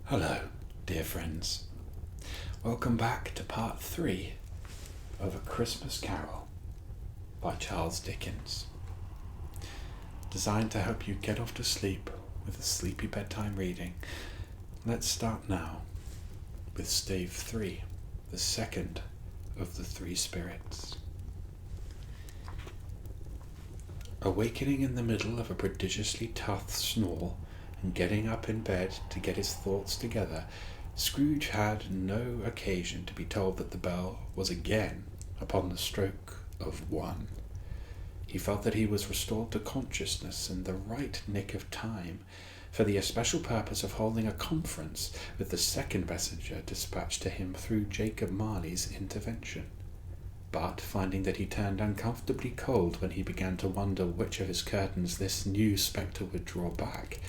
Hello, dear friends. Welcome back to part 3 of A Christmas Carol by Charles Dickens. Designed to help you get off to sleep with a sleepy bedtime reading, let's start now with stave 3, the second of the three spirits. Awakening in the middle of a prodigiously tough snore, and getting up in bed to get his thoughts together, Scrooge had no occasion to be told that the bell was again upon the stroke of 1. He felt that he was restored to consciousness in the right nick of time, for the especial purpose of holding a conference with the second messenger dispatched to him through Jacob Marley's intervention. But, finding that he turned uncomfortably cold when he began to wonder which of his curtains this new spectre would draw back,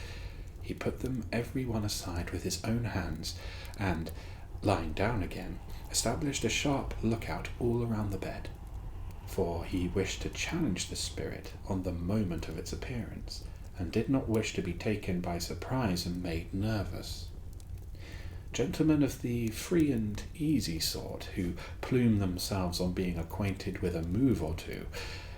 he put them every one aside with his own hands, and, lying down again, established a sharp lookout all around the bed, for he wished to challenge the spirit on the moment of its appearance, and did not wish to be taken by surprise and made nervous. Gentlemen of the free and easy sort, who plume themselves on being acquainted with a move or two,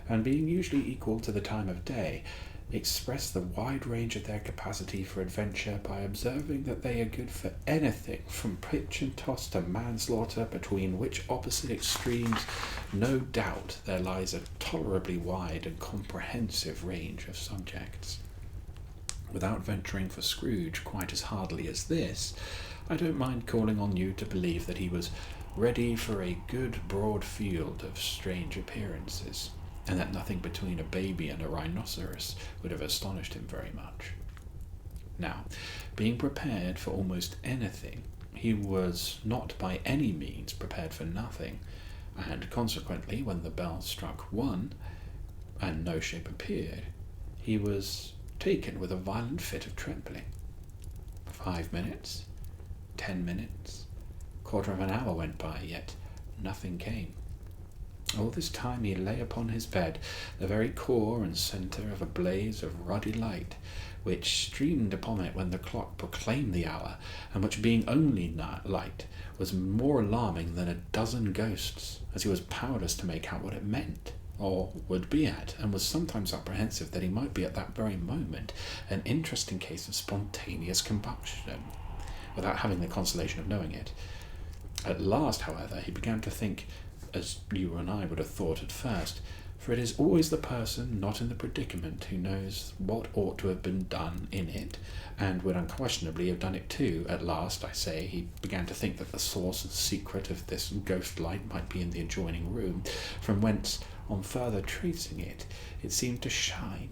and being usually equal to the time of day, express the wide range of their capacity for adventure by observing that they are good for anything from pitch and toss to manslaughter, between which opposite extremes no doubt there lies a tolerably wide and comprehensive range of subjects. Without venturing for Scrooge quite as hardly as this, I don't mind calling on you to believe that he was ready for a good broad field of strange appearances, and that nothing between a baby and a rhinoceros would have astonished him very much. Now, being prepared for almost anything, he was not by any means prepared for nothing, and consequently, when the bell struck 1, and no shape appeared, he was taken with a violent fit of trembling. 5 minutes, 10 minutes, quarter of an hour went by, yet nothing came. All this time he lay upon his bed, the very core and centre of a blaze of ruddy light, which streamed upon it when the clock proclaimed the hour, and which, being only light, was more alarming than a dozen ghosts, as he was powerless to make out what it meant, or would be at, and was sometimes apprehensive that he might be at that very moment an interesting case of spontaneous combustion, without having the consolation of knowing it. At last, however, he began to think, as you and I would have thought at first, for it is always the person not in the predicament who knows what ought to have been done in it, and would unquestionably have done it too. At last, I say, he began to think that the source and secret of this ghost light might be in the adjoining room, from whence, on further tracing it, it seemed to shine.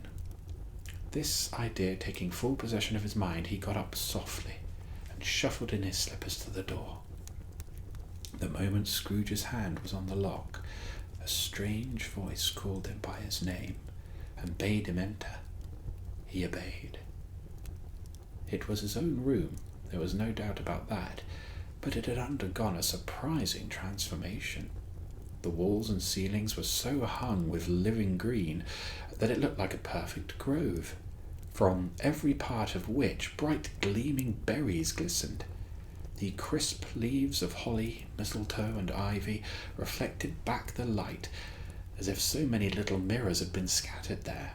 This idea taking full possession of his mind, he got up softly, and shuffled in his slippers to the door. The moment Scrooge's hand was on the lock, a strange voice called him by his name, and bade him enter. He obeyed. It was his own room, there was no doubt about that, but it had undergone a surprising transformation. The walls and ceilings were so hung with living green that it looked like a perfect grove, from every part of which bright gleaming berries glistened. The crisp leaves of holly, mistletoe, and ivy reflected back the light, as if so many little mirrors had been scattered there,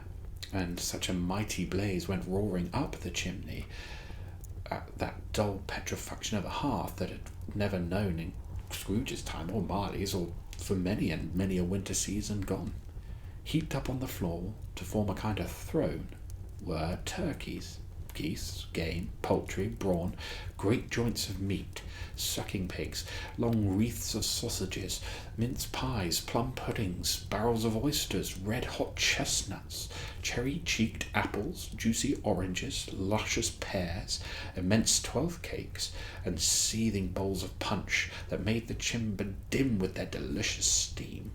and such a mighty blaze went roaring up the chimney, at that dull petrifaction of a hearth that had never known in Scrooge's time, or Marley's, or for many and many a winter season gone. Heaped up on the floor, to form a kind of throne, were turkeys, geese, game, poultry, brawn, great joints of meat, sucking pigs, long wreaths of sausages, mince pies, plum puddings, barrels of oysters, red-hot chestnuts, cherry-cheeked apples, juicy oranges, luscious pears, immense 12th cakes, and seething bowls of punch that made the chamber dim with their delicious steam.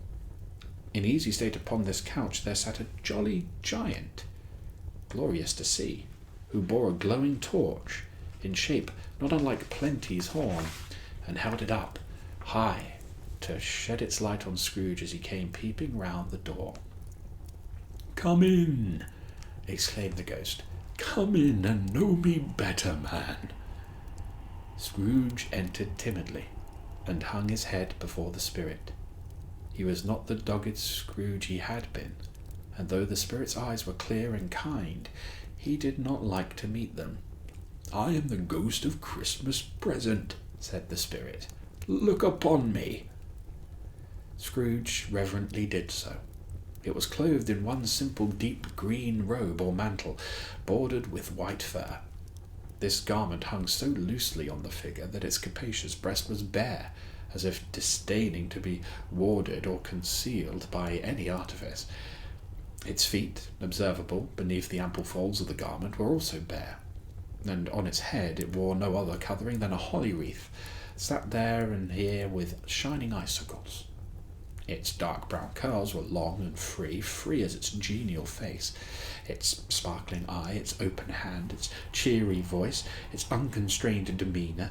In easy state upon this couch there sat a jolly giant, glorious to see, who bore a glowing torch, in shape not unlike Plenty's horn, and held it up, high, to shed its light on Scrooge as he came peeping round the door. "Come in," exclaimed the ghost. "Come in and know me better, man." Scrooge entered timidly, and hung his head before the spirit. He was not the dogged Scrooge he had been, and though the spirit's eyes were clear and kind, he did not like to meet them. "I am the ghost of Christmas present," said the spirit. "Look upon me." Scrooge reverently did so. It was clothed in one simple deep green robe or mantle, bordered with white fur. This garment hung so loosely on the figure that its capacious breast was bare, as if disdaining to be warded or concealed by any artifice. Its feet, observable beneath the ample folds of the garment, were also bare, and on its head it wore no other covering than a holly wreath, sat there and here with shining icicles. Its dark brown curls were long and free as its genial face, its sparkling eye, its open hand, its cheery voice, its unconstrained demeanour,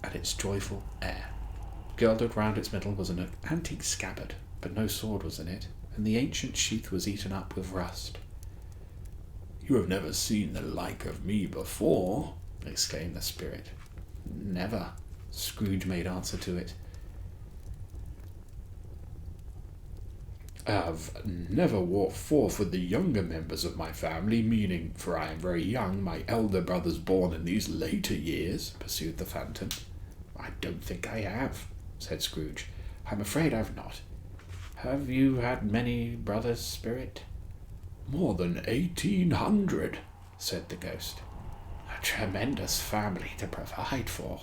and its joyful air. Girdled round its middle was an antique scabbard, but no sword was in it, and the ancient sheath was eaten up with rust. "You have never seen the like of me before," exclaimed the spirit. "Never," Scrooge made answer to it. "I have never walked forth with the younger members of my family, meaning, for I am very young, my elder brothers born in these later years," pursued the phantom. "I don't think I have," said Scrooge. "I'm afraid I've not. Have you had many brothers, spirit?" "More than 1,800, said the ghost. "A tremendous family to provide for,"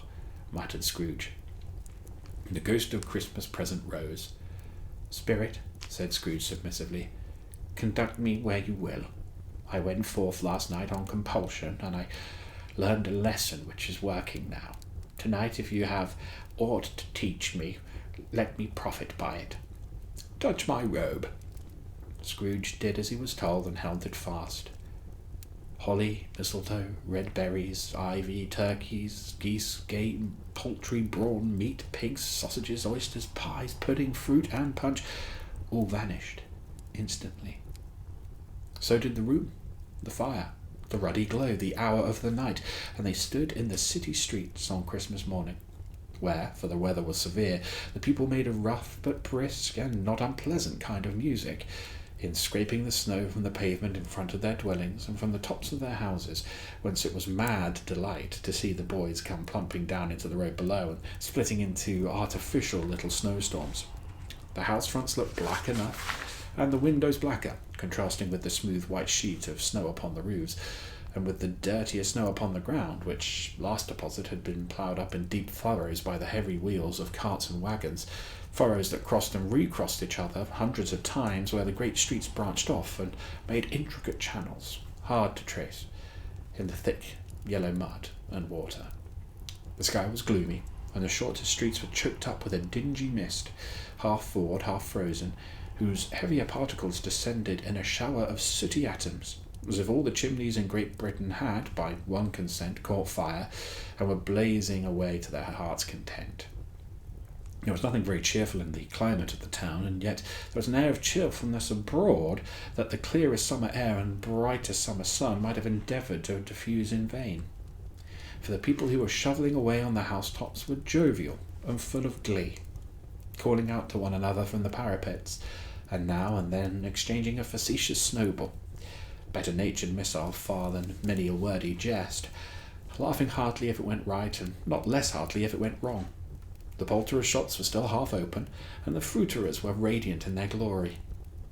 muttered Scrooge. The ghost of Christmas present rose. "Spirit," said Scrooge submissively, "conduct me where you will. I went forth last night on compulsion, and I learned a lesson which is working now. Tonight, if you have aught to teach me, let me profit by it. Touch my robe." Scrooge did as he was told and held it fast. Holly, mistletoe, red berries, ivy, turkeys, geese, game, poultry, brawn, meat, pigs, sausages, oysters, pies, pudding, fruit, and punch all vanished instantly. So did the room, the fire, the ruddy glow, the hour of the night, and they stood in the city streets on Christmas morning, where, for the weather was severe, the people made a rough but brisk and not unpleasant kind of music, in scraping the snow from the pavement in front of their dwellings and from the tops of their houses, whence it was mad delight to see the boys come plumping down into the road below and splitting into artificial little snowstorms. The house fronts looked black enough, and the windows blacker, contrasting with the smooth white sheet of snow upon the roofs, and with the dirtier snow upon the ground, which last deposit had been ploughed up in deep furrows by the heavy wheels of carts and wagons, furrows that crossed and recrossed each other hundreds of times, where the great streets branched off and made intricate channels, hard to trace, in the thick yellow mud and water. The sky was gloomy, and the shortest streets were choked up with a dingy mist, half thawed, half frozen, whose heavier particles descended in a shower of sooty atoms, as if all the chimneys in Great Britain had, by one consent, caught fire, and were blazing away to their heart's content. There was nothing very cheerful in the climate of the town, and yet there was an air of cheerfulness abroad that the clearest summer air and brightest summer sun might have endeavoured to diffuse in vain. For the people who were shovelling away on the housetops were jovial and full of glee, calling out to one another from the parapets, and now and then exchanging a facetious snowball, better-natured missile far than many a wordy jest, laughing heartily if it went right, and not less heartily if it went wrong. The poulterers' shops were still half open, and the fruiterers were radiant in their glory.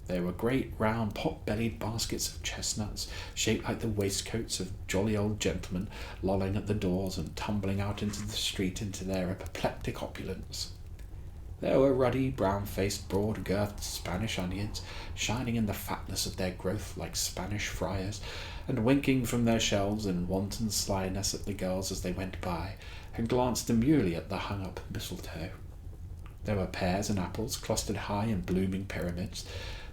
There were great round pot-bellied baskets of chestnuts, shaped like the waistcoats of jolly old gentlemen, lolling at the doors and tumbling out into the street into their apoplectic opulence. There were ruddy, brown-faced, broad-girthed Spanish onions, shining in the fatness of their growth like Spanish friars, and winking from their shelves in wanton slyness at the girls as they went by, and glanced demurely at the hung-up mistletoe. There were pears and apples clustered high in blooming pyramids.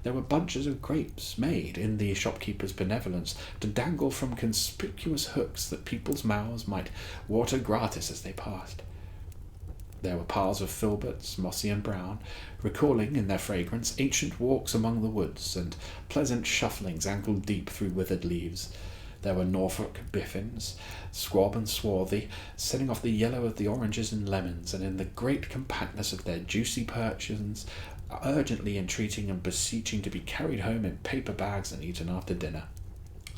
There were bunches of grapes made, in the shopkeeper's benevolence, to dangle from conspicuous hooks that people's mouths might water gratis as they passed. There were piles of filberts, mossy and brown, recalling in their fragrance ancient walks among the woods, and pleasant shufflings ankle-deep through withered leaves. There were Norfolk biffins, squab and swarthy, setting off the yellow of the oranges and lemons, and in the great compactness of their juicy perches, urgently entreating and beseeching to be carried home in paper bags and eaten after dinner.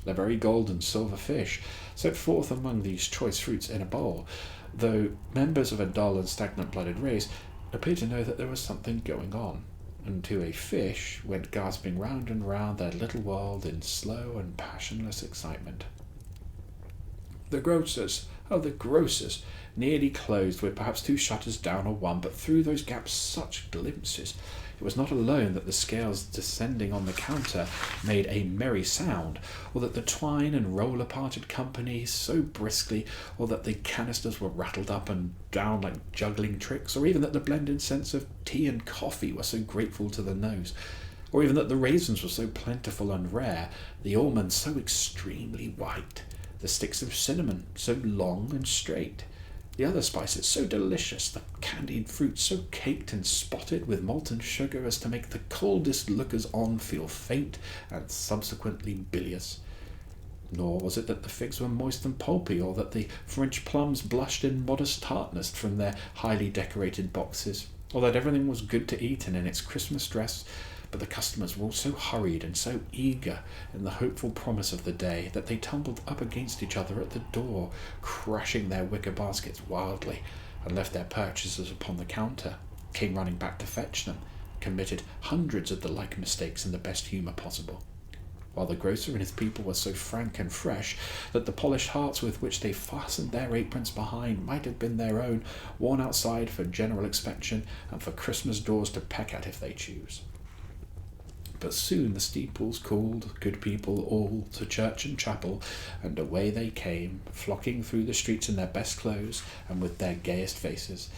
The very gold and silver fish, set forth among these choice fruits in a bowl, though members of a dull and stagnant-blooded race, appeared to know that there was something going on, and to a fish went gasping round and round their little world in slow and passionless excitement. The grocers, nearly closed, with perhaps 2 shutters down or one, but through those gaps such glimpses! It was not alone that the scales descending on the counter made a merry sound, or that the twine and roller parted company so briskly, or that the canisters were rattled up and down like juggling tricks, or even that the blended scents of tea and coffee were so grateful to the nose, or even that the raisins were so plentiful and rare, the almonds so extremely white, the sticks of cinnamon so long and straight, the other spices so delicious, the candied fruit so caked and spotted with molten sugar as to make the coldest lookers-on feel faint and subsequently bilious. Nor was it that the figs were moist and pulpy, or that the French plums blushed in modest tartness from their highly decorated boxes, or that everything was good to eat and in its Christmas dress, but the customers were all so hurried and so eager in the hopeful promise of the day that they tumbled up against each other at the door, crashing their wicker baskets wildly, and left their purchases upon the counter, came running back to fetch them, committed hundreds of the like mistakes in the best humour possible, while the grocer and his people were so frank and fresh that the polished hearts with which they fastened their aprons behind might have been their own, worn outside for general inspection and for Christmas doors to peck at if they choose. But soon the steeples called good people all to church and chapel, and away they came, flocking through the streets in their best clothes and with their gayest faces.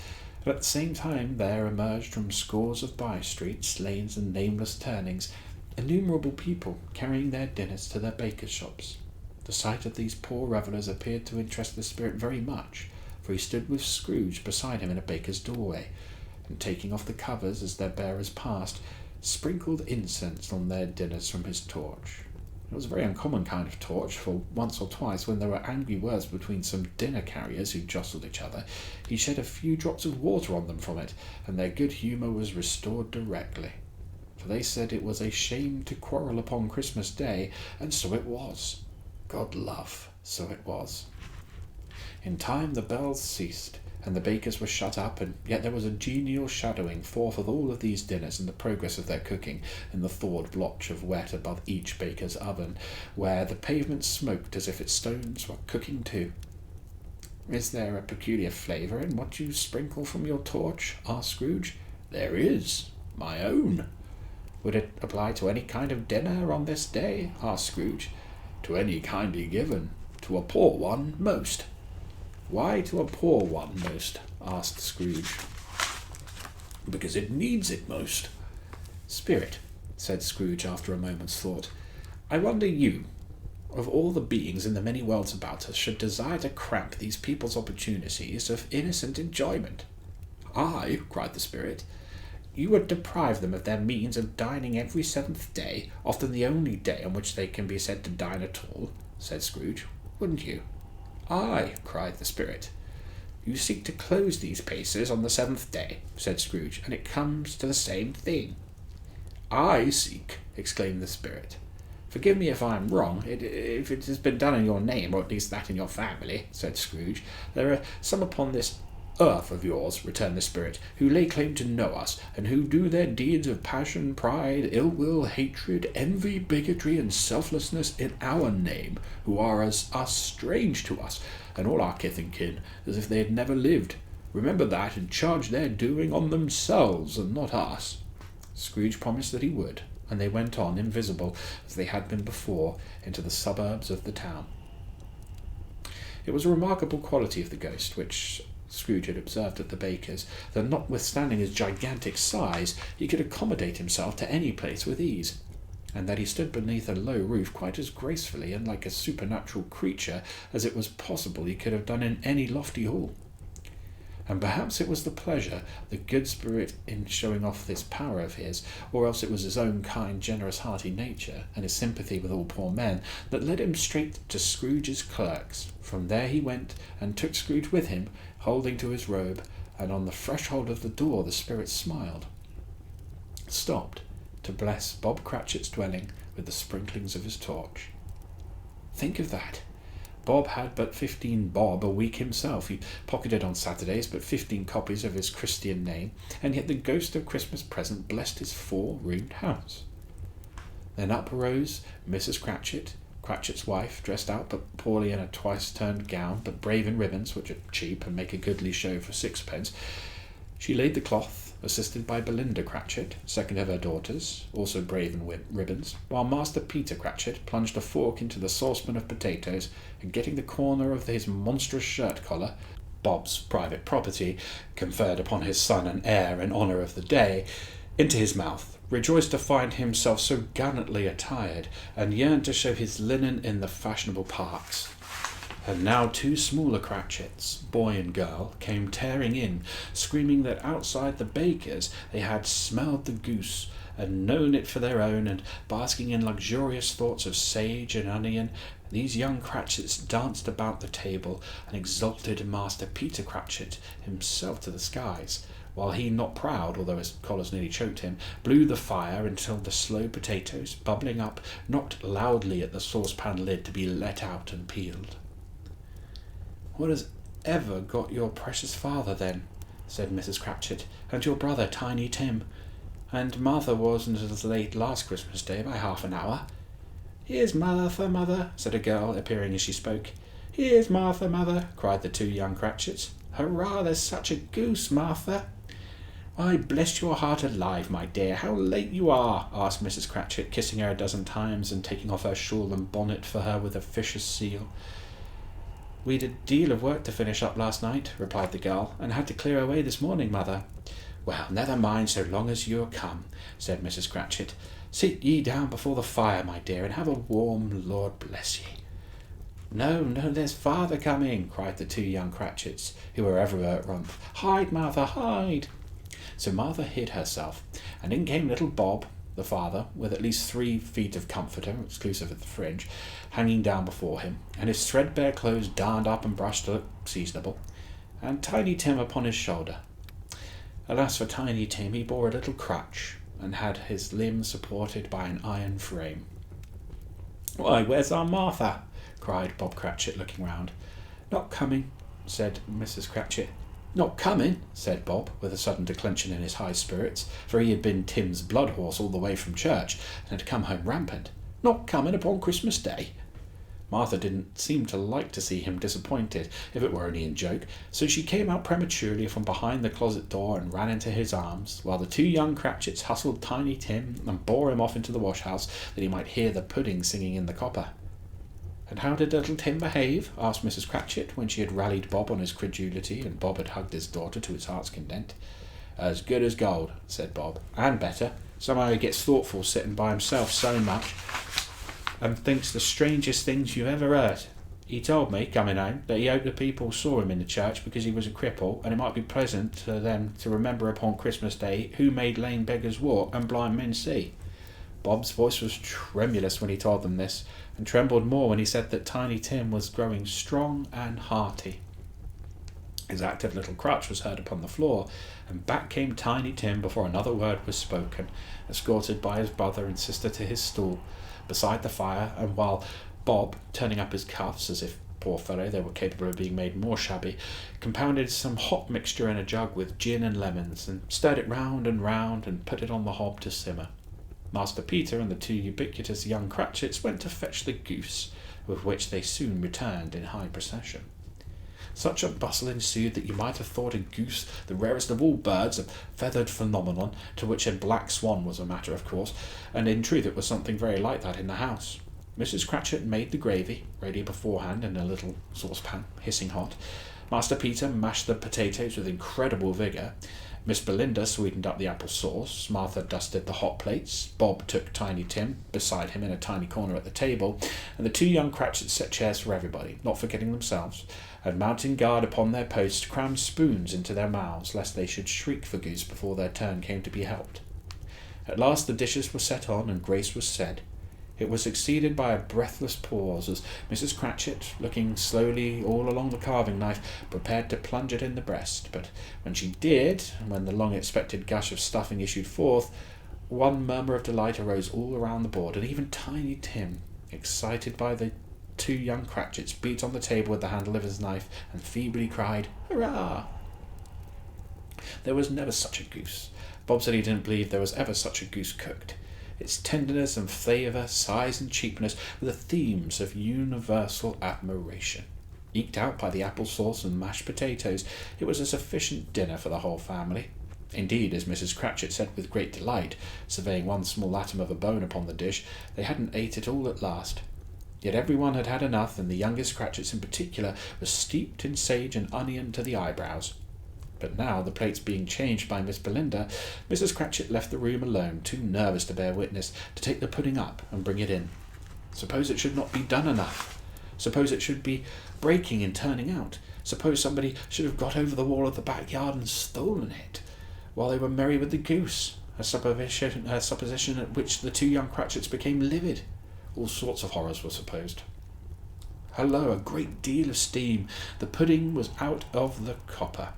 And at the same time there emerged from scores of by-streets, lanes, and nameless turnings, innumerable people carrying their dinners to their bakers' shops. The sight of these poor revellers appeared to interest the spirit very much, for he stood with Scrooge beside him in a baker's doorway, and taking off the covers as their bearers passed, sprinkled incense on their dinners from his torch. It was a very uncommon kind of torch, for once or twice, when there were angry words between some dinner carriers who jostled each other, he shed a few drops of water on them from it, and their good humour was restored directly. For they said it was a shame to quarrel upon Christmas Day, and so it was. God love, so it was. In time the bells ceased, and the bakers were shut up, and yet there was a genial shadowing forth of all of these dinners and the progress of their cooking in the thawed blotch of wet above each baker's oven, where the pavement smoked as if its stones were cooking too. "Is there a peculiar flavour in what you sprinkle from your torch?" asked Scrooge. "There is. My own." "Would it apply to any kind of dinner on this day?" asked Scrooge. "To any kindly given. To a poor one, most." "Why to a poor one most?" asked Scrooge. "Because it needs it most." "Spirit," said Scrooge after a moment's thought, "I wonder you, of all the beings in the many worlds about us, should desire to cramp these people's opportunities of innocent enjoyment." "I?" cried the spirit. "You would deprive them of their means of dining every 7th day, often the only day on which they can be said to dine at all," said Scrooge. "Wouldn't you?" "Aye," cried the spirit. "You seek to close these places on the 7th day," said Scrooge, "and it comes to the same thing." "I seek," exclaimed the spirit. "Forgive me if I am wrong, if it has been done in your name, or at least that in your family," said Scrooge. "There are some upon this earth of yours," returned the spirit, "who lay claim to know us, and who do their deeds of passion, pride, ill-will, hatred, envy, bigotry, and selflessness in our name, who are as us strange to us, and all our kith and kin, as if they had never lived. Remember that, and charge their doing on themselves, and not us." Scrooge promised that he would, and they went on, invisible, as they had been before, into the suburbs of the town. It was a remarkable quality of the ghost, which Scrooge had observed at the baker's, that notwithstanding his gigantic size, he could accommodate himself to any place with ease, and that he stood beneath a low roof quite as gracefully and like a supernatural creature as it was possible he could have done in any lofty hall. And perhaps it was the pleasure, the good spirit in showing off this power of his, or else it was his own kind, generous, hearty nature, and his sympathy with all poor men, that led him straight to Scrooge's clerks. From there he went, and took Scrooge with him, holding to his robe, and on the threshold of the door the spirit smiled, stopped, to bless Bob Cratchit's dwelling with the sprinklings of his torch. Think of that! Bob had but 15 bob a week himself. He pocketed on Saturdays but 15 copies of his Christian name, and yet the ghost of Christmas present blessed his 4-roomed house. Then up arose Mrs. Cratchit, Cratchit's wife, dressed out but poorly in a twice-turned gown, but brave in ribbons, which are cheap and make a goodly show for 6pence. She laid the cloth, assisted by Belinda Cratchit, second of her daughters, also brave in ribbons, while Master Peter Cratchit plunged a fork into the saucepan of potatoes, and getting the corner of his monstrous shirt-collar, Bob's private property, conferred upon his son and heir in honour of the day, into his mouth, rejoiced to find himself so gallantly attired, and yearned to show his linen in the fashionable parks. And now 2 smaller Cratchits, boy and girl, came tearing in, screaming that outside the baker's they had smelled the goose, and known it for their own, and basking in luxurious thoughts of sage and onion. These young Cratchits danced about the table, and exalted Master Peter Cratchit himself to the skies, while he, not proud, although his collars nearly choked him, blew the fire until the slow potatoes, bubbling up, knocked loudly at the saucepan lid to be let out and peeled. "What has ever got your precious father, then?" said Mrs. Cratchit, "and your brother, Tiny Tim? And Martha wasn't as late last Christmas Day by half an hour." "Here's Martha, mother," said a girl, appearing as she spoke. "Here's Martha, mother," cried the 2 young Cratchits. "Hurrah, there's such a goose, Martha!" "Why, bless your heart alive, my dear, how late you are!" asked Mrs. Cratchit, kissing her a dozen times, and taking off her shawl and bonnet for her with a officious seal. "We'd a deal of work to finish up last night," replied the girl, "and had to clear away this morning, mother." "Well, never mind so long as you're come," said Mrs. Cratchit. "Sit ye down before the fire, my dear, and have a warm, Lord bless ye." "No, there's father coming," cried the 2 young Cratchits, who were everywhere at once. "Hide, Martha, hide!" So Martha hid herself, and in came little Bob, the father, with at least 3 feet of comforter, exclusive of the fringe, hanging down before him, and his threadbare clothes darned up and brushed to look seasonable, and Tiny Tim upon his shoulder. Alas for Tiny Tim, he bore a little crutch, and had his limbs supported by an iron frame. "Why, where's our Martha?" cried Bob Cratchit, looking round. "Not coming," said Mrs. Cratchit. "Not coming," said Bob, with a sudden declension in his high spirits, for he had been Tim's blood horse all the way from church, and had come home rampant. "Not coming upon Christmas Day?" Martha didn't seem to like to see him disappointed, if it were only in joke, so she came out prematurely from behind the closet door and ran into his arms, while the 2 young Cratchits hustled Tiny Tim and bore him off into the wash-house, that he might hear the pudding singing in the copper. "And how did little Tim behave?" asked Mrs. Cratchit, when she had rallied Bob on his credulity, and Bob had hugged his daughter to his heart's content. "As good as gold," said Bob, "and better. Somehow he gets thoughtful sitting by himself so much, and thinks the strangest things you ever heard. He told me, coming home, that he hoped the people saw him in the church because he was a cripple, and it might be pleasant to them to remember upon Christmas Day who made lame beggars walk and blind men see." Bob's voice was tremulous when he told them this, and trembled more when he said that Tiny Tim was growing strong and hearty. His active little crutch was heard upon the floor, and back came Tiny Tim before another word was spoken, escorted by his brother and sister to his stool beside the fire, and while Bob, turning up his cuffs, as if, poor fellow, they were capable of being made more shabby, compounded some hot mixture in a jug with gin and lemons, and stirred it round, and put it on the hob to simmer. Master Peter and the 2 ubiquitous young Cratchits went to fetch the goose, with which they soon returned in high procession. Such a bustle ensued that you might have thought a goose the rarest of all birds, a feathered phenomenon, to which a black swan was a matter of course, and in truth it was something very like that in the house. Mrs. Cratchit made the gravy, ready beforehand in a little saucepan, hissing hot. Master Peter mashed the potatoes with incredible vigour. Miss Belinda sweetened up the apple sauce, Martha dusted the hot plates, Bob took Tiny Tim beside him in a tiny corner at the table, and the 2 young Cratchits set chairs for everybody, not forgetting themselves, and mounting guard upon their post, crammed spoons into their mouths, lest they should shriek for goose before their turn came to be helped. At last the dishes were set on, and grace was said. It was succeeded by a breathless pause, as Mrs. Cratchit, looking slowly all along the carving knife, prepared to plunge it in the breast. But when she did, and when the long-expected gush of stuffing issued forth, one murmur of delight arose all around the board, and even Tiny Tim, excited by the two young Cratchits, beat on the table with the handle of his knife, and feebly cried, "Hurrah!" There was never such a goose. Bob said he didn't believe there was ever such a goose cooked. Its tenderness and flavour, size and cheapness were the themes of universal admiration. Eked out by the apple sauce and mashed potatoes, it was a sufficient dinner for the whole family. Indeed, as Mrs. Cratchit said with great delight, surveying one small atom of a bone upon the dish, they hadn't ate it all at last. Yet every one had had enough, and the youngest Cratchits in particular were steeped in sage and onion to the eyebrows. But now, the plates being changed by Miss Belinda, Mrs. Cratchit left the room alone, too nervous to bear witness, to take the pudding up and bring it in. Suppose it should not be done enough? Suppose it should be breaking and turning out? Suppose somebody should have got over the wall of the backyard and stolen it, while they were merry with the goose? A supposition at which the two young Cratchits became livid. All sorts of horrors were supposed. Hullo, a great deal of steam. The pudding was out of the copper.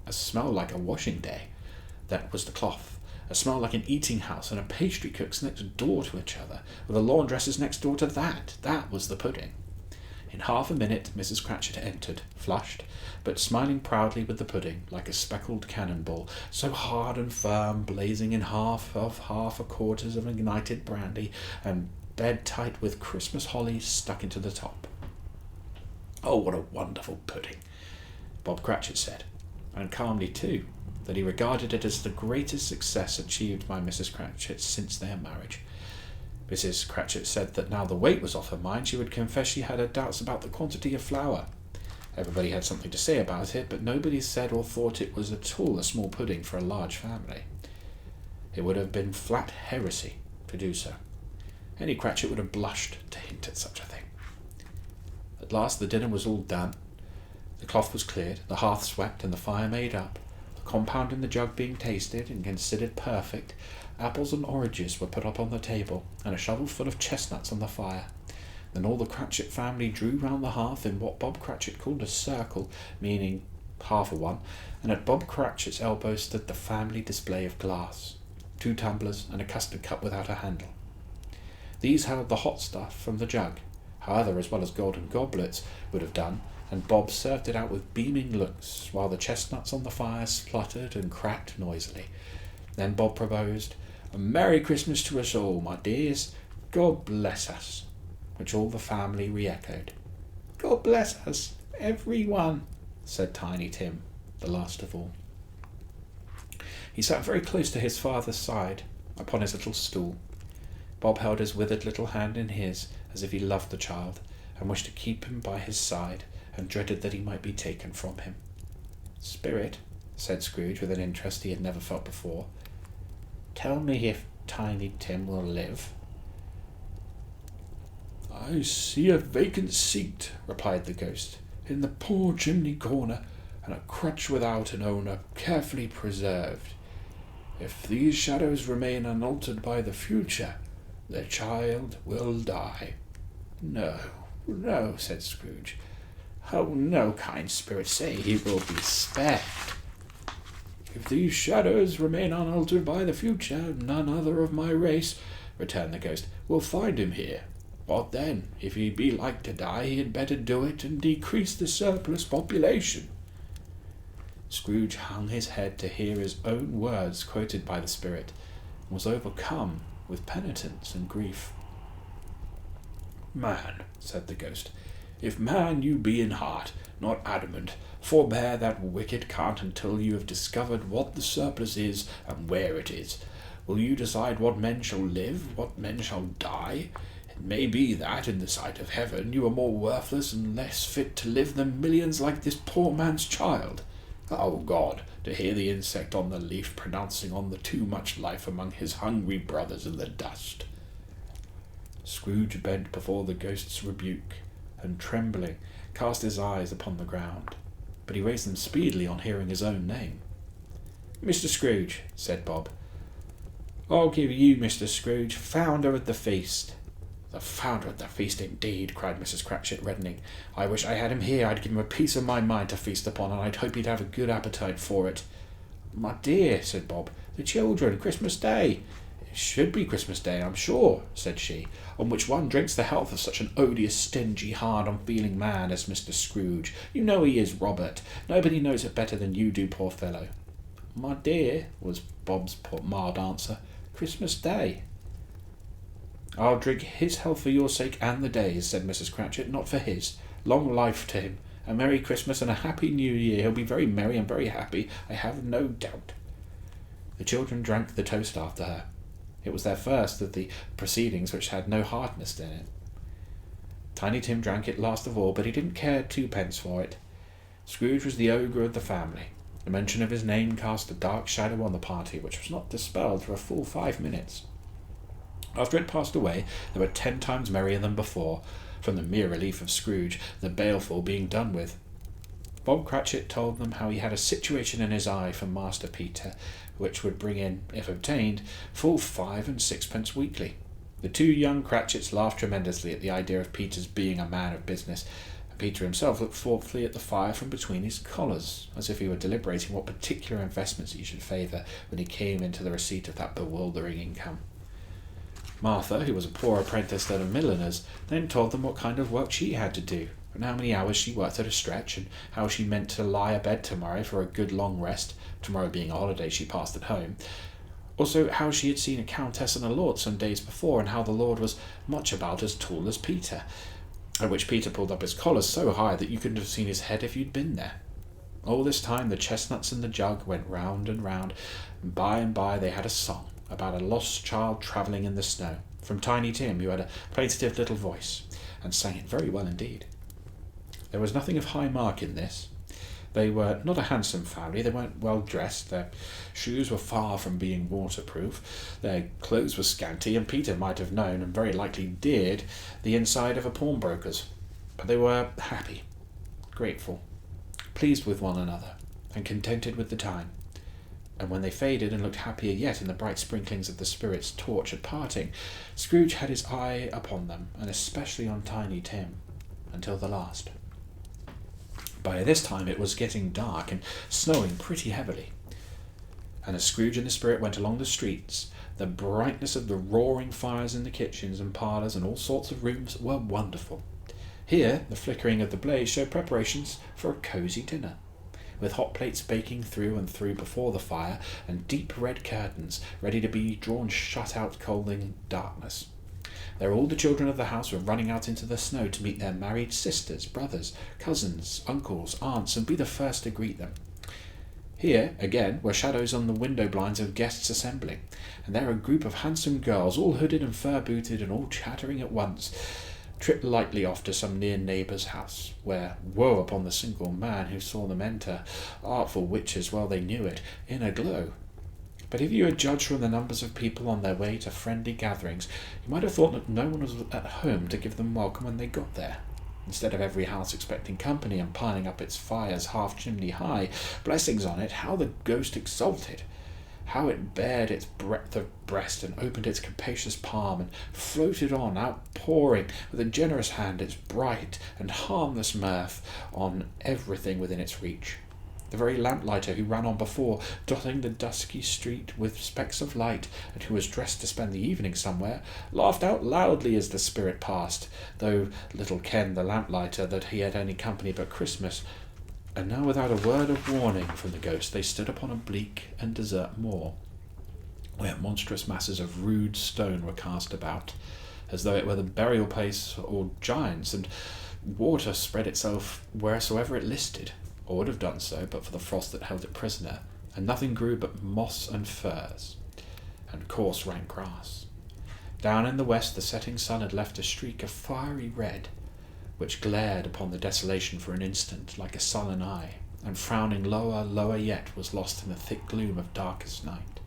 A smell like a washing day. That was the cloth. A smell like an eating house and a pastry cook's next door to each other, with a laundress's next door to that. That was the pudding. In half a minute Mrs. Cratchit entered, flushed, but smiling proudly with the pudding, like a speckled cannonball, so hard and firm, blazing in half a quarters of ignited brandy, and bed tight with Christmas holly stuck into the top. "Oh, what a wonderful pudding," Bob Cratchit said, and calmly too, that he regarded it as the greatest success achieved by Mrs. Cratchit since their marriage. Mrs. Cratchit said that now the weight was off her mind, she would confess she had her doubts about the quantity of flour. Everybody had something to say about it, but nobody said or thought it was at all a small pudding for a large family. It would have been flat heresy to do so. Any Cratchit would have blushed to hint at such a thing. At last the dinner was all done. The cloth was cleared, the hearth swept, and the fire made up. The compound in the jug being tasted and considered perfect, apples and oranges were put up on the table, and a shovel full of chestnuts on the fire. Then all the Cratchit family drew round the hearth in what Bob Cratchit called a circle, meaning half a one, and at Bob Cratchit's elbow stood the family display of glass, 2 tumblers and a custard cup without a handle. These held the hot stuff from the jug, however, as well as golden goblets would have done, and Bob served it out with beaming looks, while the chestnuts on the fire spluttered and cracked noisily. Then Bob proposed, "A Merry Christmas to us all, my dears. God bless us," which all the family re-echoed. "God bless us, every one," said Tiny Tim, the last of all. He sat very close to his father's side, upon his little stool. Bob held his withered little hand in his, as if he loved the child, and wished to keep him by his side, and dreaded that he might be taken from him. "Spirit," said Scrooge, with an interest he had never felt before, "tell me if Tiny Tim will live." "I see a vacant seat," replied the ghost, "in the poor chimney corner, and a crutch without an owner, carefully preserved. If these shadows remain unaltered by the future, the child will die." "No, no," said Scrooge. "Oh, no, kind spirit, say he will be spared." "If these shadows remain unaltered by the future, none other of my race," returned the ghost, "will find him here. What then? If he be like to die, he had better do it, and decrease the surplus population." Scrooge hung his head to hear his own words quoted by the spirit, and was overcome with penitence and grief. "Man," said the ghost, "if man you be in heart, not adamant, forbear that wicked cant until you have discovered what the surplus is and where it is. Will you decide what men shall live, what men shall die? It may be that, in the sight of heaven, you are more worthless and less fit to live than millions like this poor man's child. Oh God, to hear the insect on the leaf pronouncing on the too much life among his hungry brothers in the dust." Scrooge bent before the ghost's rebuke, and trembling, cast his eyes upon the ground, but he raised them speedily on hearing his own name. "Mr. Scrooge," said Bob. "I'll give you Mr. Scrooge, founder of the feast." "The founder of the feast, indeed," cried Mrs. Cratchit, reddening. "I wish I had him here. I'd give him a piece of my mind to feast upon, and I'd hope he'd have a good appetite for it." "My dear," said Bob, "the children, Christmas Day." "It should be Christmas Day, I'm sure," said she, "on which one drinks the health of such an odious, stingy, hard, unfeeling man as Mr. Scrooge. You know he is, Robert. Nobody knows it better than you do, poor fellow." "My dear," was Bob's mild answer, "Christmas Day." "I'll drink his health for your sake and the day's," said Mrs. Cratchit, "not for his. Long life to him. A Merry Christmas and a Happy New Year. He'll be very merry and very happy, I have no doubt." The children drank the toast after her. It was their first of the proceedings which had no hardness in it. Tiny Tim drank it last of all, but he didn't care twopence for it. Scrooge was the ogre of the family. The mention of his name cast a dark shadow on the party, which was not dispelled for a full 5 minutes. After it passed away, they were 10 times merrier than before, from the mere relief of Scrooge, the baleful, being done with. Bob Cratchit told them how he had a situation in his eye for Master Peter, which would bring in, if obtained, full 5 and 6 weekly. The 2 young Cratchits laughed tremendously at the idea of Peter's being a man of business, and Peter himself looked thoughtfully at the fire from between his collars, as if he were deliberating what particular investments he should favour when he came into the receipt of that bewildering income. Martha, who was a poor apprentice at a milliner's, then told them what kind of work she had to do, and how many hours she worked at a stretch, and how she meant to lie abed tomorrow for a good long rest, tomorrow being a holiday she passed at home. Also how she had seen a countess and a lord some days before, and how the lord was much about as tall as Peter, at which Peter pulled up his collar so high that you couldn't have seen his head if you'd been there. All this time the chestnuts in the jug went round and round, and by they had a song about a lost child travelling in the snow, from Tiny Tim, who had a plaintive little voice, and sang it very well indeed. There was nothing of high mark in this. They were not a handsome family, they weren't well dressed, their shoes were far from being waterproof, their clothes were scanty, and Peter might have known, and very likely did, the inside of a pawnbroker's. But they were happy, grateful, pleased with one another, and contented with the time. And when they faded and looked happier yet in the bright sprinklings of the spirit's torch at parting, Scrooge had his eye upon them, and especially on Tiny Tim, until the last. By this time it was getting dark and snowing pretty heavily, and as Scrooge and the spirit went along the streets, the brightness of the roaring fires in the kitchens and parlours and all sorts of rooms were wonderful. Here the flickering of the blaze showed preparations for a cosy dinner, with hot plates baking through and through before the fire, and deep red curtains ready to be drawn shut out colding darkness. There all the children of the house were running out into the snow to meet their married sisters, brothers, cousins, uncles, aunts, and be the first to greet them. Here, again, were shadows on the window blinds of guests assembling, and there a group of handsome girls, all hooded and fur-booted, and all chattering at once, tripped lightly off to some near neighbour's house, where woe upon the single man who saw them enter, artful witches well they knew it, in a glow. But if you had judged from the numbers of people on their way to friendly gatherings, you might have thought that no one was at home to give them welcome when they got there. Instead of every house expecting company and piling up its fires half-chimney high, blessings on it, how the ghost exulted! How it bared its breadth of breast, and opened its capacious palm, and floated on, outpouring with a generous hand its bright and harmless mirth on everything within its reach. The very lamplighter who ran on before, dotting the dusky street with specks of light, and who was dressed to spend the evening somewhere, laughed out loudly as the spirit passed, though little kenned the lamplighter that he had any company but Christmas. And now without a word of warning from the ghost they stood upon a bleak and desert moor, where monstrous masses of rude stone were cast about, as though it were the burial place or giants, and water spread itself wheresoever it listed, or would have done so but for the frost that held it prisoner, and nothing grew but moss and furze, and coarse rank grass. Down in the west the setting sun had left a streak of fiery red, which glared upon the desolation for an instant like a sullen eye, and frowning lower yet was lost in the thick gloom of darkest night.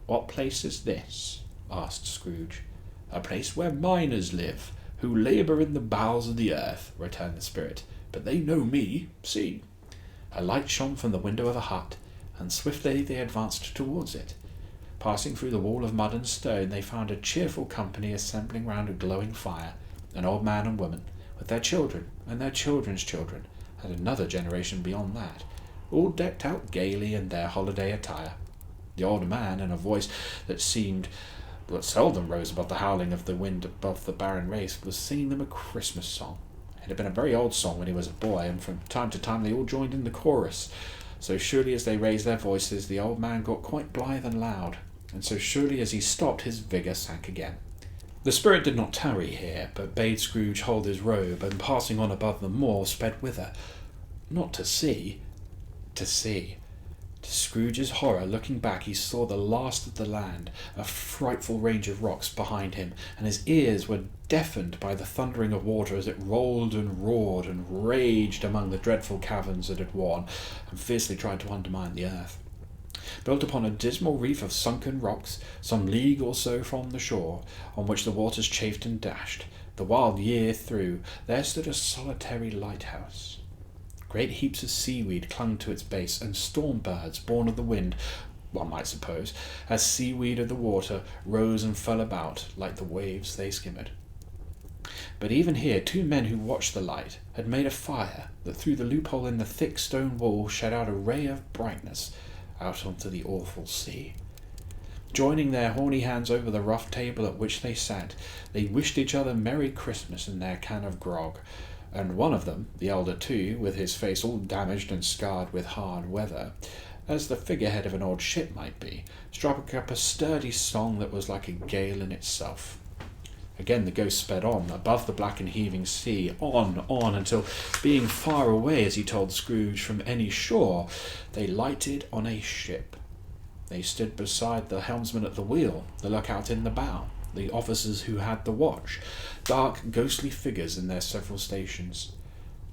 "What place is this?" asked Scrooge. "A place where miners live, who labour in the bowels of the earth, returned the spirit, but they know me. See. A light shone from the window of a hut, and swiftly they advanced towards it. Passing through the wall of mud and stone, they found a cheerful company assembling round a glowing fire, an old man and woman, with their children and their children's children, and another generation beyond that, all decked out gaily in their holiday attire. The old man, in a voice that seldom rose above the howling of the wind above the barren waste, was singing them a Christmas song. It had been a very old song when he was a boy, and from time to time they all joined in the chorus. So surely as they raised their voices, the old man got quite blithe and loud, and so surely as he stopped, his vigour sank again. The spirit did not tarry here, but bade Scrooge hold his robe, and passing on above the moor, sped whither? Not to see, to see. To Scrooge's horror, looking back, he saw the last of the land, a frightful range of rocks behind him, and his ears were deafened by the thundering of water as it rolled and roared and raged among the dreadful caverns it had worn, and fiercely tried to undermine the earth. Built upon a dismal reef of sunken rocks, some league or so from the shore, on which the waters chafed and dashed, the wild year through, there stood a solitary lighthouse. Great heaps of seaweed clung to its base, and storm birds, born of the wind, one might suppose, as seaweed of the water, rose and fell about like the waves they skimmed. But even here 2 men who watched the light had made a fire that through the loophole in the thick stone wall shed out a ray of brightness out onto the awful sea. Joining their horny hands over the rough table at which they sat, they wished each other Merry Christmas in their can of grog, and one of them, the elder too, with his face all damaged and scarred with hard weather, as the figurehead of an old ship might be, struck up a sturdy song that was like a gale in itself. Again the ghost sped on, above the black and heaving sea, on, until, being far away, as he told Scrooge, from any shore, they lighted on a ship. They stood beside the helmsman at the wheel, the lookout in the bow, the officers who had the watch, dark ghostly figures in their several stations.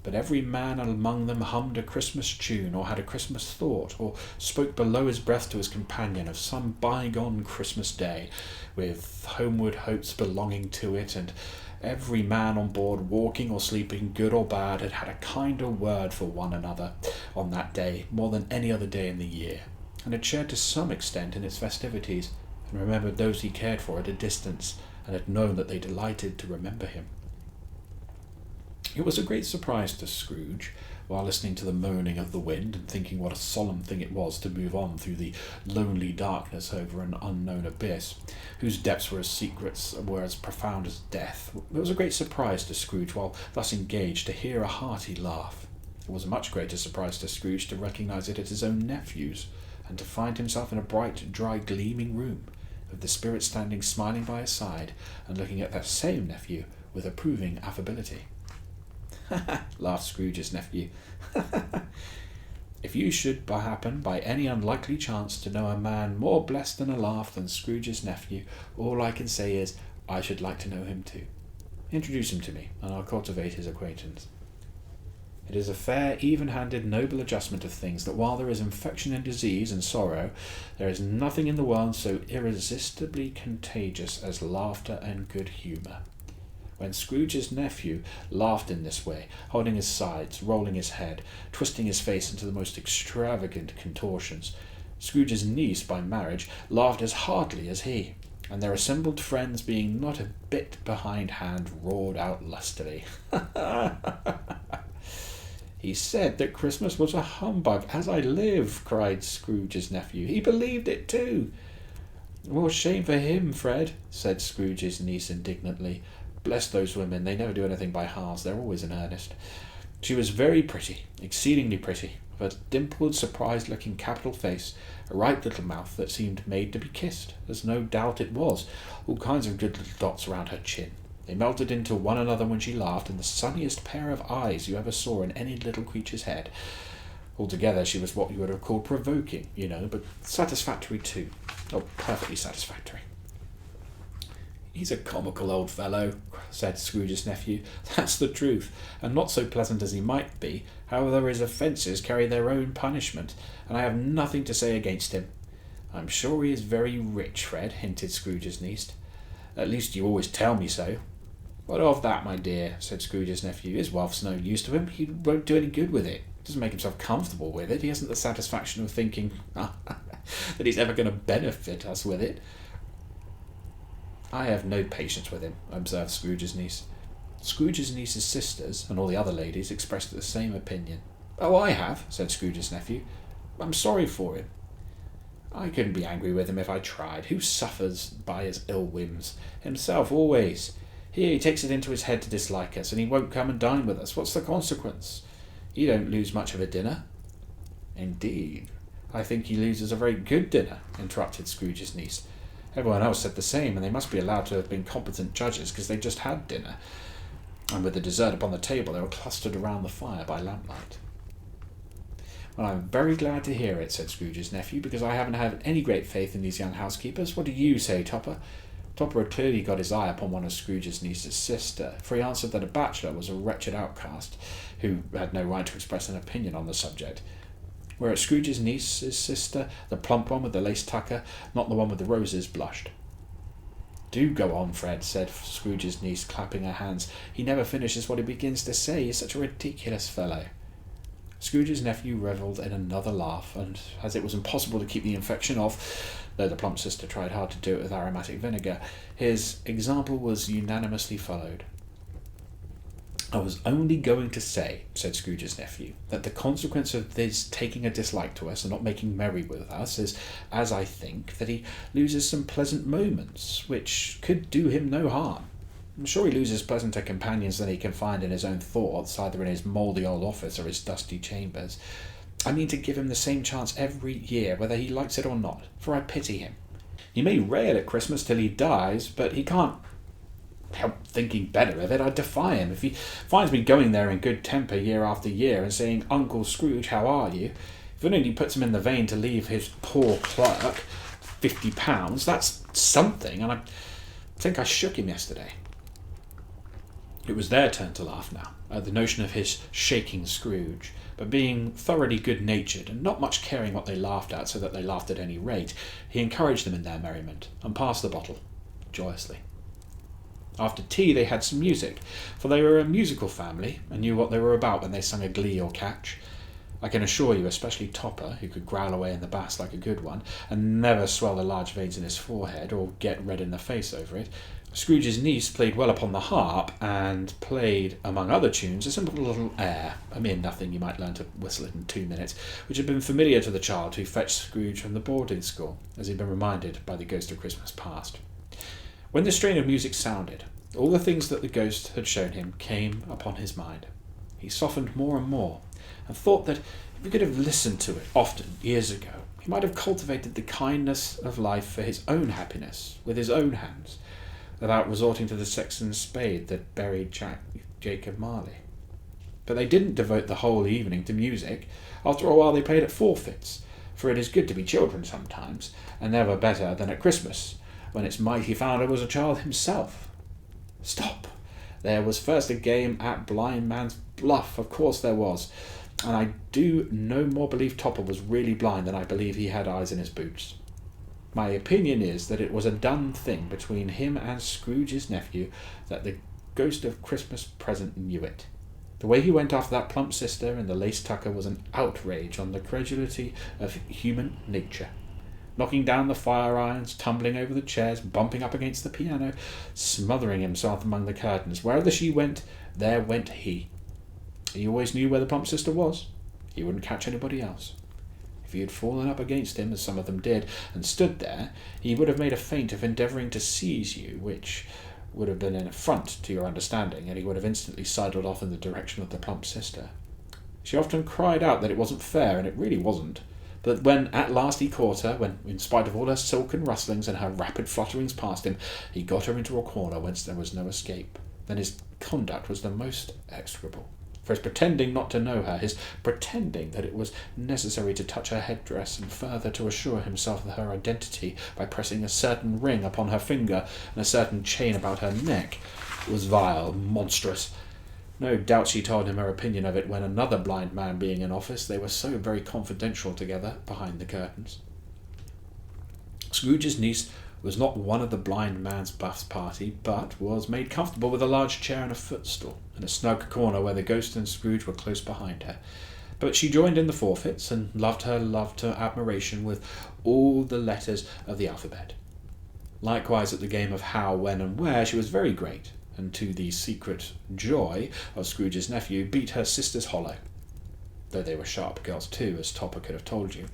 But every man among them hummed a Christmas tune, or had a Christmas thought, or spoke below his breath to his companion of some bygone Christmas day, with homeward hopes belonging to it, and every man on board, walking or sleeping, good or bad, had had a kinder word for one another on that day, more than any other day in the year, and had shared to some extent in its festivities, and remembered those he cared for at a distance, and had known that they delighted to remember him. It was a great surprise to Scrooge, while listening to the moaning of the wind and thinking what a solemn thing it was to move on through the lonely darkness over an unknown abyss, whose depths were as profound as death. It was a great surprise to Scrooge, while thus engaged, to hear a hearty laugh. It was a much greater surprise to Scrooge to recognise it as his own nephew's, and to find himself in a bright, dry, gleaming room, with the spirit standing smiling by his side, and looking at that same nephew with approving affability. Laughed Scrooge's nephew. If you should happen by any unlikely chance to know a man more blessed in a laugh than Scrooge's nephew, all I can say is, I should like to know him too. Introduce him to me, and I'll cultivate his acquaintance. It is a fair, even-handed, noble adjustment of things that while there is infection and disease and sorrow, there is nothing in the world so irresistibly contagious as laughter and good humour. When Scrooge's nephew laughed in this way, holding his sides, rolling his head, twisting his face into the most extravagant contortions, Scrooge's niece, by marriage, laughed as heartily as he, and their assembled friends, being not a bit behindhand, roared out lustily. He said that Christmas was a humbug, as I live, cried Scrooge's nephew. He believed it too. More shame for him, Fred, said Scrooge's niece indignantly. Bless those women, they never do anything by halves, they're always in earnest. She was very pretty, exceedingly pretty, with a dimpled, surprised-looking capital face, a right little mouth that seemed made to be kissed, as no doubt it was, all kinds of good little dots round her chin. They melted into one another when she laughed, and the sunniest pair of eyes you ever saw in any little creature's head. Altogether she was what you would have called provoking, but satisfactory too. Oh, perfectly satisfactory. He's a comical old fellow, said Scrooge's nephew. That's the truth, and not so pleasant as he might be. However, his offences carry their own punishment, and I have nothing to say against him. I'm sure he is very rich, Fred, hinted Scrooge's niece. At least you always tell me so. "What of that, my dear?" said Scrooge's nephew. "His wealth's no use to him. He won't do any good with it. He doesn't make himself comfortable with it. He hasn't the satisfaction of thinking that he's ever going to benefit us with it." "I have no patience with him," observed Scrooge's niece. Scrooge's niece's sisters and all the other ladies expressed the same opinion. "Oh, I have," said Scrooge's nephew. "I'm sorry for him. I couldn't be angry with him if I tried. Who suffers by his ill whims? Himself, always. Here, he takes it into his head to dislike us, and he won't come and dine with us. What's the consequence? You don't lose much of a dinner." "Indeed, I think he loses a very good dinner," interrupted Scrooge's niece. Everyone else said the same, and they must be allowed to have been competent judges, because they just had dinner, and with the dessert upon the table, they were clustered around the fire by lamplight. "Well, I'm very glad to hear it," said Scrooge's nephew, "because I haven't had any great faith in these young housekeepers. What do you say, Topper?" Topper had clearly got his eye upon one of Scrooge's niece's sister, for he answered that a bachelor was a wretched outcast, who had no right to express an opinion on the subject. Whereat Scrooge's niece's sister, the plump one with the lace tucker, not the one with the roses, blushed. "Do go on, Fred," said Scrooge's niece, clapping her hands. "He never finishes what he begins to say. He's such a ridiculous fellow." Scrooge's nephew revelled in another laugh, and as it was impossible to keep the infection off, though the plump sister tried hard to do it with aromatic vinegar, his example was unanimously followed. "I was only going to say," said Scrooge's nephew, "that the consequence of this taking a dislike to us and not making merry with us is, as I think, that he loses some pleasant moments, which could do him no harm. I'm sure he loses pleasanter companions than he can find in his own thoughts, either in his mouldy old office or his dusty chambers. I mean to give him the same chance every year, whether he likes it or not, for I pity him. He may rail at Christmas till he dies, but he can't help thinking better of it. I defy him. If he finds me going there in good temper year after year and saying, 'Uncle Scrooge, how are you?' if it only puts him in the vein to leave his poor clerk £50, that's something, and I think I shook him yesterday." It was their turn to laugh now, at the notion of his shaking Scrooge, but being thoroughly good-natured, and not much caring what they laughed at, so that they laughed at any rate, he encouraged them in their merriment, and passed the bottle joyously. After tea they had some music, for they were a musical family, and knew what they were about when they sung a glee or catch. I can assure you, especially Topper, who could growl away in the bass like a good one, and never swell the large veins in his forehead, or get red in the face over it. Scrooge's niece played well upon the harp, and played, among other tunes, a simple little air, a mere nothing, you might learn to whistle it in 2 minutes, which had been familiar to the child who fetched Scrooge from the boarding school, as he had been reminded by the ghost of Christmas past. When the strain of music sounded, all the things that the ghost had shown him came upon his mind. He softened more and more, and thought that if he could have listened to it often years ago, he might have cultivated the kindness of life for his own happiness with his own hands, without resorting to the sexton's spade that buried Jacob Marley. But they didn't devote the whole evening to music. After a while they played at forfeits, for it is good to be children sometimes, and never better than at Christmas, when its mighty founder was a child himself. Stop! There was first a game at Blind Man's Bluff, of course there was, and I do no more believe Topper was really blind than I believe he had eyes in his boots. My opinion is that it was a done thing between him and Scrooge's nephew, that the ghost of Christmas present knew it. The way he went after that plump sister in the lace tucker was an outrage on the credulity of human nature. Knocking down the fire irons, tumbling over the chairs, bumping up against the piano, smothering himself among the curtains. Wherever she went, there went he. He always knew where the plump sister was. He wouldn't catch anybody else. If he had fallen up against him, as some of them did, and stood there, he would have made a feint of endeavouring to seize you, which would have been an affront to your understanding, and he would have instantly sidled off in the direction of the plump sister. She often cried out that it wasn't fair, and it really wasn't. But when at last he caught her, when, in spite of all her silken rustlings and her rapid flutterings past him, he got her into a corner whence there was no escape, then his conduct was the most execrable. For his pretending not to know her, his pretending that it was necessary to touch her headdress, and further to assure himself of her identity by pressing a certain ring upon her finger and a certain chain about her neck, was vile, monstrous. No doubt she told him her opinion of it when, another blind man being in office, they were so very confidential together behind the curtains. Scrooge's niece was not one of the blind man's buff's party, but was made comfortable with a large chair and a footstool, in a snug corner where the ghost and Scrooge were close behind her. But she joined in the forfeits, and loved her admiration with all the letters of the alphabet. Likewise at the game of how, when, and where she was very great, and to the secret joy of Scrooge's nephew beat her sisters hollow, though they were sharp girls too, as Topper could have told you.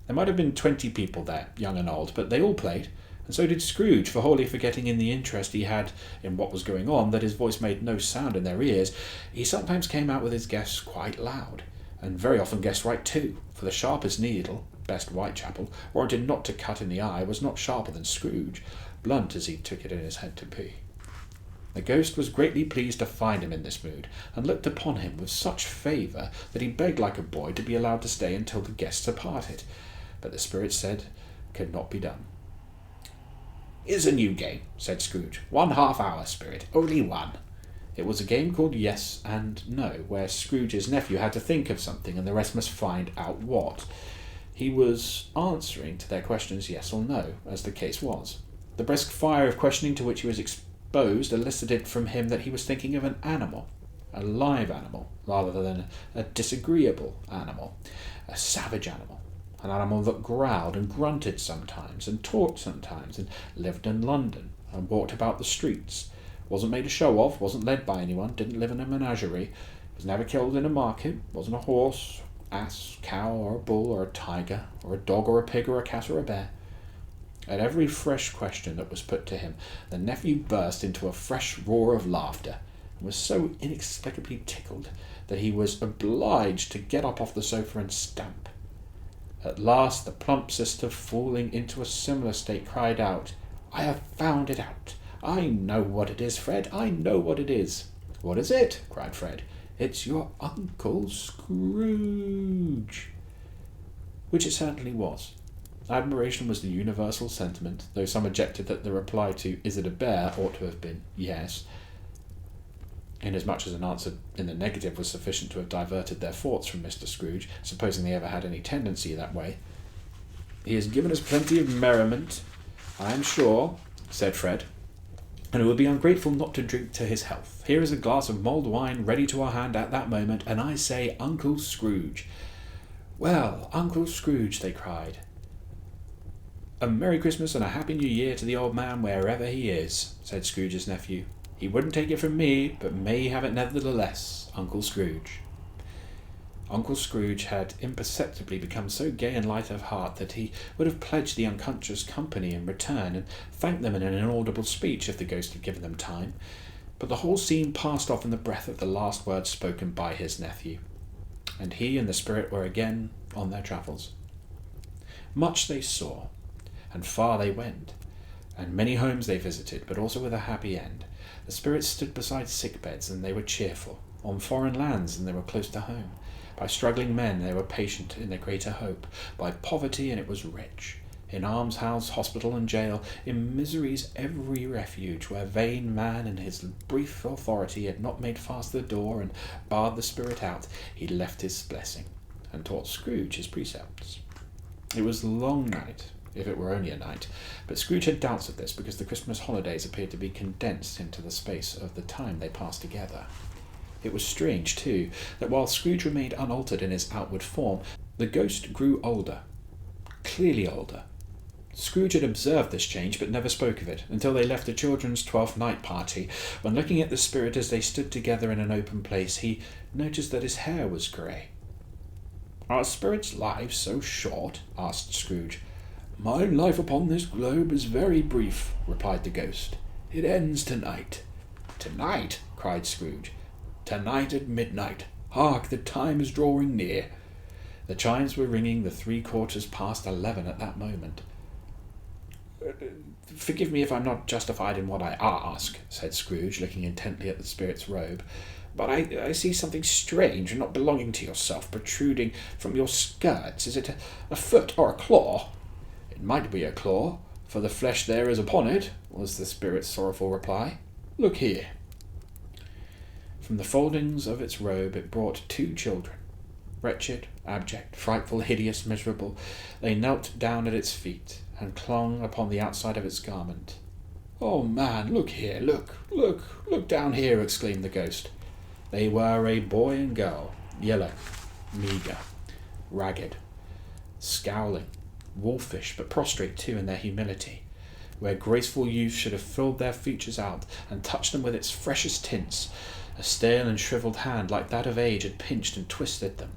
There might have been 20 people there, young and old, but they all played, and so did Scrooge, for wholly forgetting in the interest he had in what was going on that his voice made no sound in their ears. He sometimes came out with his guesses quite loud, and very often guessed right too, for the sharpest needle, best Whitechapel, warranted not to cut in the eye, was not sharper than Scrooge, blunt as he took it in his head to be. The ghost was greatly pleased to find him in this mood, and looked upon him with such favour that he begged like a boy to be allowed to stay until the guests departed. But the spirit said could not be done. "Here's a new game," said Scrooge. "1/2 hour, spirit, only one." It was a game called Yes and No, where Scrooge's nephew had to think of something and the rest must find out what. He was answering to their questions yes or no, as the case was. The brisk fire of questioning to which he was exposed elicited from him that he was thinking of an animal, a live animal, rather than a disagreeable animal, a savage animal, an animal that growled and grunted sometimes, and talked sometimes, and lived in London, and walked about the streets, wasn't made a show of, wasn't led by anyone, didn't live in a menagerie, was never killed in a market, wasn't a horse, ass, cow, or a bull, or a tiger, or a dog, or a pig, or a cat, or a bear. At every fresh question that was put to him, the nephew burst into a fresh roar of laughter, and was so inexplicably tickled that he was obliged to get up off the sofa and stamp. At last the plump sister, falling into a similar state, cried out, "I have found it out. I know what it is, Fred. I know what it is." "What is it?" cried Fred. "It's your Uncle Scrooge." Which it certainly was. Admiration was the universal sentiment, though some objected that the reply to "Is it a bear?" ought to have been yes, inasmuch as an answer in the negative was sufficient to have diverted their thoughts from Mr. Scrooge, supposing they ever had any tendency that way. "He has given us plenty of merriment, I am sure," said Fred, "and it would be ungrateful not to drink to his health. Here is a glass of mulled wine ready to our hand at that moment, and I say Uncle Scrooge." "Well, Uncle Scrooge," they cried, "a Merry Christmas and a Happy New Year to the old man wherever he is," said Scrooge's nephew. "He wouldn't take it from me, but may have it nevertheless, Uncle Scrooge." Uncle Scrooge had imperceptibly become so gay and light of heart that he would have pledged the unconscious company in return, and thanked them in an inaudible speech if the ghost had given them time. But the whole scene passed off in the breath of the last words spoken by his nephew, and he and the spirit were again on their travels. Much they saw, and far they went, and many homes they visited, but also with a happy end. The spirits stood beside sick beds, and they were cheerful. On foreign lands, and they were close to home. By struggling men, they were patient in their greater hope. By poverty, and it was rich. In almshouse, hospital, and jail, in misery's every refuge, where vain man in his brief authority had not made fast the door and barred the spirit out, he left his blessing, and taught Scrooge his precepts. It was a long night, if it were only a night, but Scrooge had doubts of this, because the Christmas holidays appeared to be condensed into the space of the time they passed together. It was strange, too, that while Scrooge remained unaltered in his outward form, the ghost grew older, clearly older. Scrooge had observed this change, but never spoke of it, until they left the children's 12th night party, when, looking at the spirit as they stood together in an open place, he noticed that his hair was grey. "Are spirits' lives so short?" asked Scrooge. "My life upon this globe is very brief," replied the ghost. "It ends tonight." "Tonight?" cried Scrooge. "Tonight at midnight. Hark, the time is drawing near." The chimes were ringing the 11:15 at that moment. "Forgive me if I'm not justified in what I ask," said Scrooge, looking intently at the spirit's robe, "but I see something strange and not belonging to yourself protruding from your skirts. Is it a foot or a claw?" "It might be a claw, for the flesh there is upon it," was the spirit's sorrowful reply. "Look here." From the foldings of its robe it brought 2 children. Wretched, abject, frightful, hideous, miserable, they knelt down at its feet, and clung upon the outside of its garment. "Oh, man, look here, look down here," exclaimed the ghost. They were a boy and girl, yellow, meagre, ragged, scowling, wolfish, but prostrate too in their humility. Where graceful youth should have filled their features out and touched them with its freshest tints, a stale and shriveled hand like that of age had pinched and twisted them,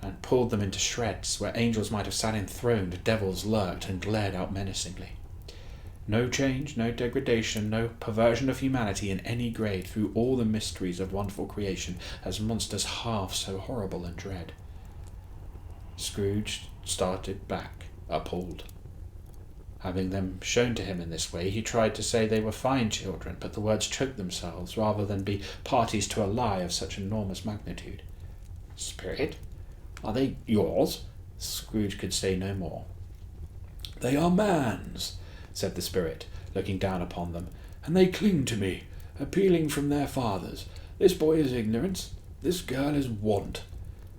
and pulled them into shreds. Where angels might have sat enthroned, devils lurked and glared out menacingly. No change, no degradation, no perversion of humanity in any grade through all the mysteries of wonderful creation, as monsters half so horrible and dread. Scrooge started back, appalled. Having them shown to him in this way, he tried to say they were fine children, but the words choked themselves rather than be parties to a lie of such enormous magnitude. "Spirit? Are they yours?" Scrooge could say no more. "They are man's," said the spirit, looking down upon them, "and they cling to me, appealing from their fathers. This boy is ignorance, this girl is want.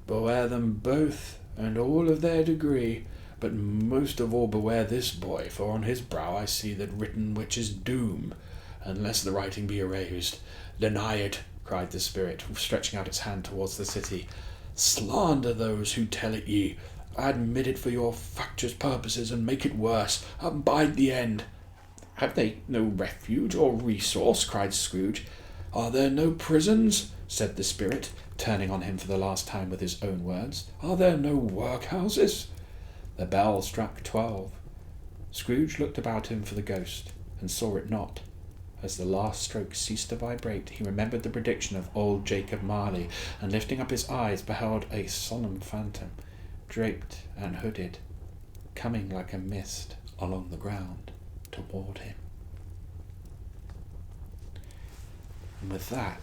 Beware them both, and all of their degree, but most of all beware this boy, for on his brow I see that written which is doom, unless the writing be erased. Deny it," cried the spirit, stretching out its hand towards the city. "Slander those who tell it ye. Admit it for your factious purposes, and make it worse. Abide the end." "Have they no refuge or resource?" cried Scrooge. "Are there no prisons?" said the spirit, turning on him for the last time with his own words. "Are there no workhouses?" The bell struck 12. Scrooge looked about him for the ghost, and saw it not. As the last stroke ceased to vibrate, he remembered the prediction of old Jacob Marley, and lifting up his eyes beheld a solemn phantom, draped and hooded, coming like a mist along the ground toward him. And with that,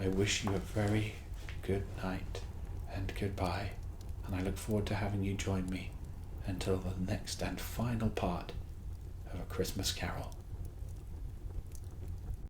I wish you a very good night and goodbye, and I look forward to having you join me until the next and final part of A Christmas Carol.